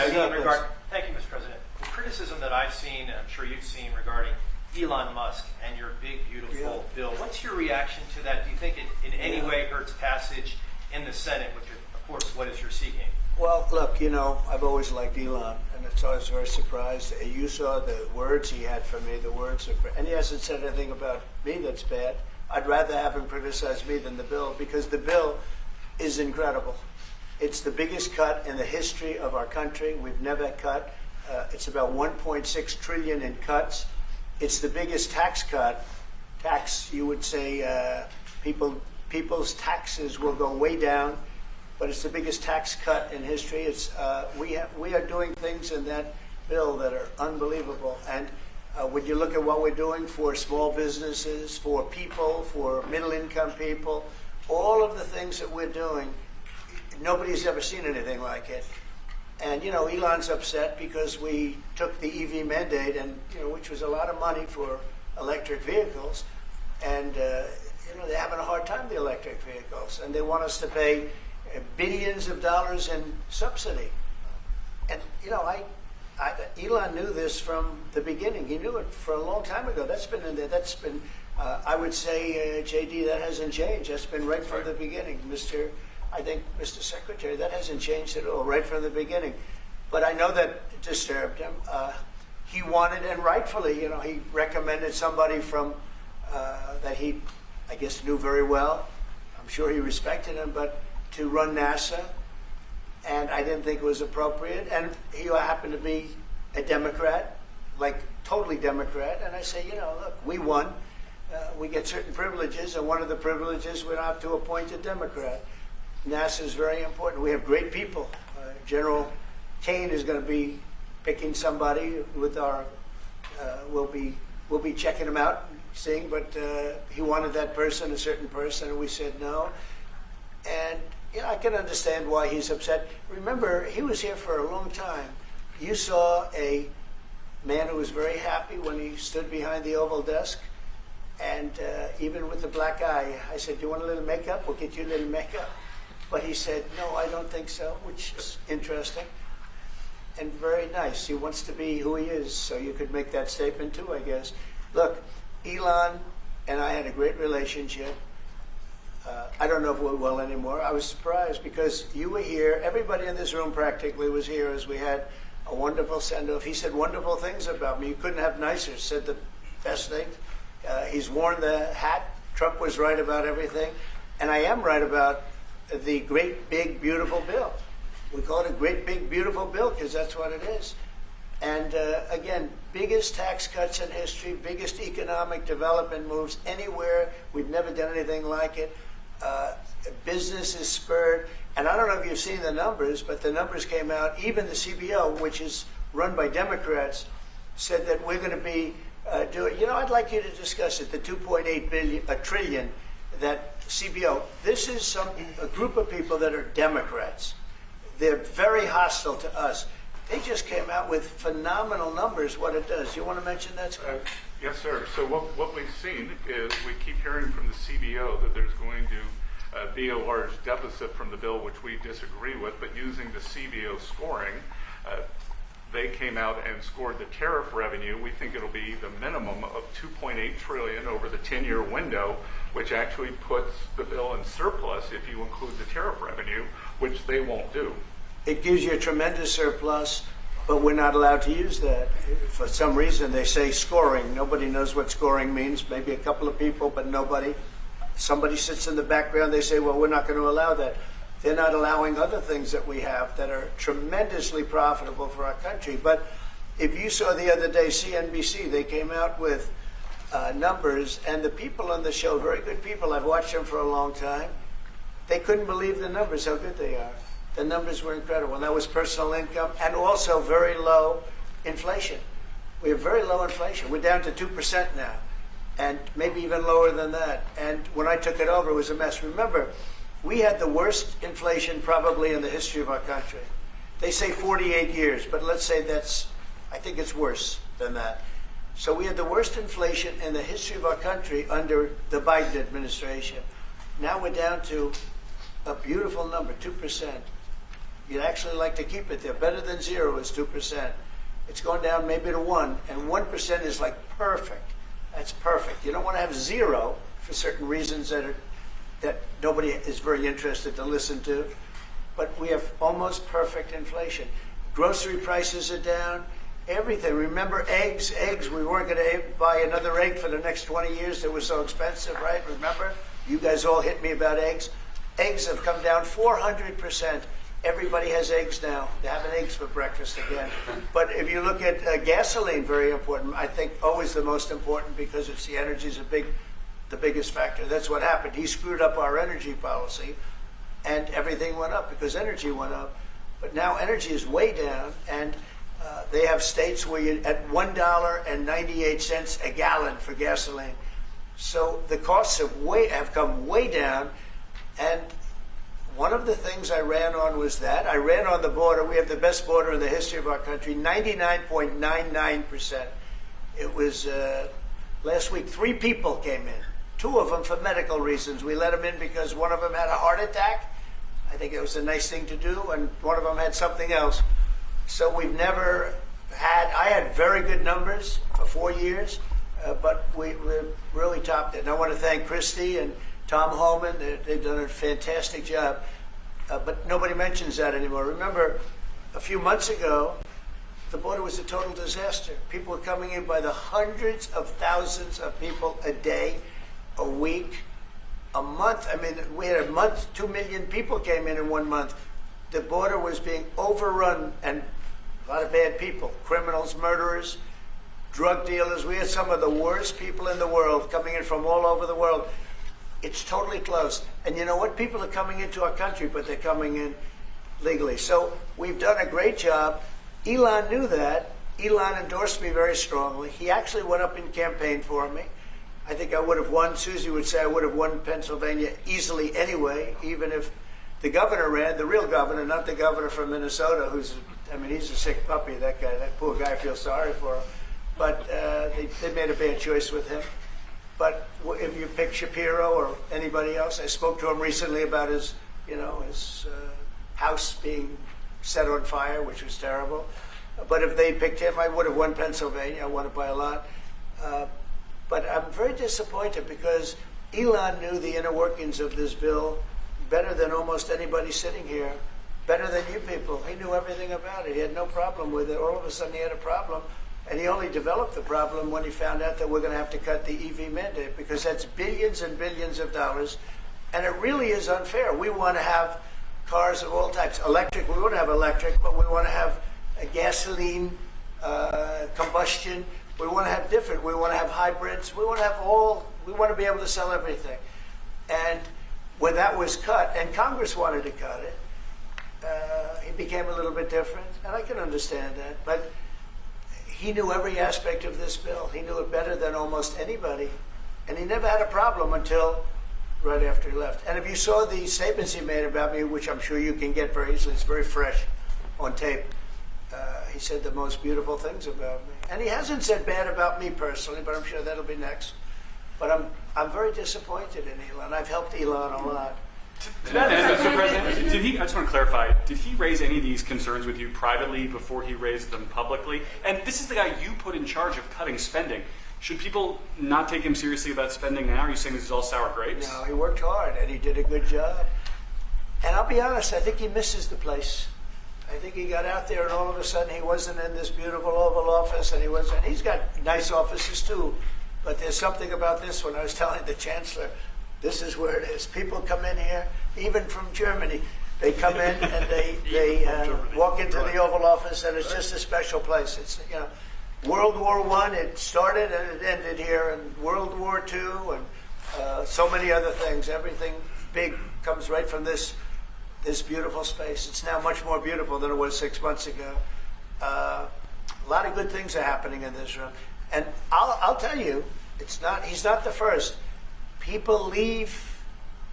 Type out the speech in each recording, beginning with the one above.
Thank you, Mr. President. The criticism that I've seen, and I'm sure you've seen, regarding Elon Musk and your big, beautiful bill, what's your reaction to that? Do you think it in any way hurts passage in the Senate, which, of course, what is you're seeking? Well, look, I've always liked Elon, and it's always very surprised. You saw the words he had for me, and he hasn't said anything about me that's bad. I'd rather have him criticize me than the bill, because the bill is incredible. It's the biggest cut in the history of our country. We've never cut. It's about 1.6 trillion in cuts. It's the biggest tax cut. You would say, people's taxes will go way down, but it's the biggest tax cut in history. We are doing things in that bill that are unbelievable. And when you look at what we're doing for small businesses, for people, for middle-income people, all of the things that we're doing, nobody's ever seen anything like it. And, Elon's upset because we took the EV mandate, and, which was a lot of money for electric vehicles. And, they're having a hard time, the electric vehicles. And they want us to pay billions of dollars in subsidy. And, Elon knew this from the beginning. He knew it for a long time ago. That's been in there. I would say, JD, that hasn't changed. That's been right from the beginning. Mr. Secretary, that hasn't changed at all, right from the beginning. But I know that it disturbed him. He wanted, and rightfully, he recommended somebody from that he, I guess, knew very well. I'm sure he respected him, but to run NASA, and I didn't think it was appropriate. And he happened to be a Democrat, like totally Democrat. And I say, look, we won. We get certain privileges, and one of the privileges, we don't have to appoint a Democrat. NASA is very important. We have great people. General Kane is going to be picking somebody with our. We'll be checking him out, seeing. But he wanted that person, a certain person, and we said no. And I can understand why he's upset. Remember, he was here for a long time. You saw a man who was very happy when he stood behind the Oval desk, and even with the black eye, I said, "Do you want a little makeup? We'll get you a little makeup." But he said, "No, I don't think so," which is interesting and very nice. He wants to be who he is, so you could make that statement too, I guess. Look, Elon and I had a great relationship. I don't know if we're well anymore. I was surprised because you were here. Everybody in this room practically was here as we had a wonderful send-off. He said wonderful things about me. You couldn't have nicer. Said the best thing. He's worn the hat. Trump was right about everything. And I am right about the great, big, beautiful bill. We call it a great, big, beautiful bill because that's what it is. And again, biggest tax cuts in history, biggest economic development moves anywhere. We've never done anything like it. Business is spurred. And I don't know if you've seen the numbers, but the numbers came out. Even the CBO, which is run by Democrats, said that we're going to be doing, I'd like you to discuss it, the 2.8 trillion that CBO, this is a group of people that are Democrats. They're very hostile to us. They just came out with phenomenal numbers, what it does. You want to mention that, Scott? Yes, sir. So what we've seen is we keep hearing from the CBO that there's going to be a large deficit from the bill, which we disagree with, but using the CBO scoring, they came out and scored the tariff revenue. We think it'll be the minimum of 2.8 trillion over the 10-year window, which actually puts the bill in surplus if you include the tariff revenue, which they won't do. It gives you a tremendous surplus, but we're not allowed to use that. For some reason, they say scoring. Nobody knows what scoring means. Maybe a couple of people, but nobody. Somebody sits in the background. They say, well, we're not going to allow that. They're not allowing other things that we have that are tremendously profitable for our country. But if you saw the other day, CNBC, they came out with numbers, and the people on the show, very good people, I've watched them for a long time, they couldn't believe the numbers, how good they are. The numbers were incredible. And that was personal income and also very low inflation. We have very low inflation. We're down to 2% now, and maybe even lower than that. And when I took it over, it was a mess. Remember, we had the worst inflation probably in the history of our country. They say 48 years, but let's say I think it's worse than that. So we had the worst inflation in the history of our country under the Biden administration. Now we're down to a beautiful number, 2%. You'd actually like to keep it there. Better than 0 is 2%. It's gone down maybe to 1, and 1% is like perfect. That's perfect. You don't want to have 0 for certain reasons that nobody is very interested to listen to. But we have almost perfect inflation. Grocery prices are down. Everything. Remember eggs? Eggs. We weren't going to buy another egg for the next 20 years. They were so expensive, right? Remember? You guys all hit me about eggs. Eggs have come down 400%. Everybody has eggs now. They're having eggs for breakfast again. But if you look at gasoline, very important. I think always the most important because it's the energy is the biggest factor. That's what happened. He screwed up our energy policy, and everything went up because energy went up. But now energy is way down, and they have states where you're at $1.98 a gallon for gasoline. So the costs have come way down, and one of the things I ran on was that. I ran on the border. We have the best border in the history of our country, 99.99%. It was last week, 3 people came in, 2 of them for medical reasons. We let them in because one of them had a heart attack. I think it was a nice thing to do, and one of them had something else. So we've never I had very good numbers for 4 years, but we really topped it. And I want to thank Christie and Tom Holman. They've done a fantastic job. But nobody mentions that anymore. Remember, a few months ago, the border was a total disaster. People were coming in by the hundreds of thousands of people a day, a week, a month. I mean, we had a month, 2 million people came in 1 month. The border was being overrun, and a lot of bad people, criminals, murderers, drug dealers. We had some of the worst people in the world coming in from all over the world. It's totally closed. And you know what? People are coming into our country, but they're coming in legally. So we've done a great job. Elon knew that. Elon endorsed me very strongly. He actually went up and campaigned for me. I think I would have won. Susie would say I would have won Pennsylvania easily anyway, even if the governor ran, the real governor, not the governor from Minnesota, he's a sick puppy, that guy. That poor guy, I feel sorry for him. But they made a bad choice with him. But if you pick Shapiro or anybody else, I spoke to him recently about his house being set on fire, which was terrible. But if they picked him, I would have won Pennsylvania. I won it by a lot. But I'm very disappointed because Elon knew the inner workings of this bill better than almost anybody sitting here, better than you people. He knew everything about it. He had no problem with it. All of a sudden he had a problem. And he only developed the problem when he found out that we're going to have to cut the EV mandate because that's billions and billions of dollars. And it really is unfair. We want to have cars of all types. Electric, we want to have electric, but we want to have a gasoline, combustion. We want to have different. We want to have hybrids. We want to have we want to be able to sell everything. And when that was cut, and Congress wanted to cut it, it became a little bit different. And I can understand that. But he knew every aspect of this bill. He knew it better than almost anybody. And he never had a problem until right after he left. And if you saw the statements he made about me, which I'm sure you can get very easily, it's very fresh on tape, he said the most beautiful things about me. And he hasn't said bad about me personally, but I'm sure that'll be next. But I'm very disappointed in Elon. I've helped Elon a lot. Mr. President, I just want to clarify, did he raise any of these concerns with you privately before he raised them publicly? And this is the guy you put in charge of cutting spending. Should people not take him seriously about spending now? Are you saying this is all sour grapes? No, he worked hard and he did a good job. And I'll be honest, I think he misses the place. I think he got out there and all of a sudden he wasn't in this beautiful Oval Office, and he's got nice offices too. But there's something about this one. I was telling the Chancellor, this is where it is. People come in here, even from Germany. They come in and they walk into the Oval Office, and it's just a special place. It's World War I, it started and it ended here, and World War II, and so many other things. Everything big comes right from this beautiful space. It's now much more beautiful than it was 6 months ago. A lot of good things are happening in this room, and I'll tell you, he's not the first. People leave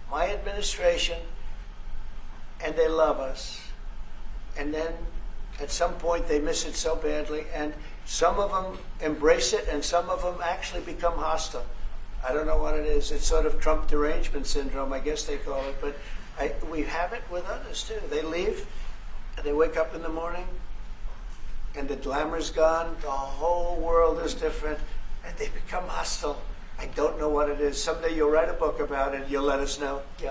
my administration and they love us, and then at some point they miss it so badly, and some of them embrace it and some of them actually become hostile. I don't know what it is. It's sort of Trump derangement syndrome, I guess they call it, but we have it with others too. They leave and they wake up in the morning and the glamour's gone, the whole world is different, and they become hostile. I don't know what it is. Someday you'll write a book about it, you'll let us know. Yeah.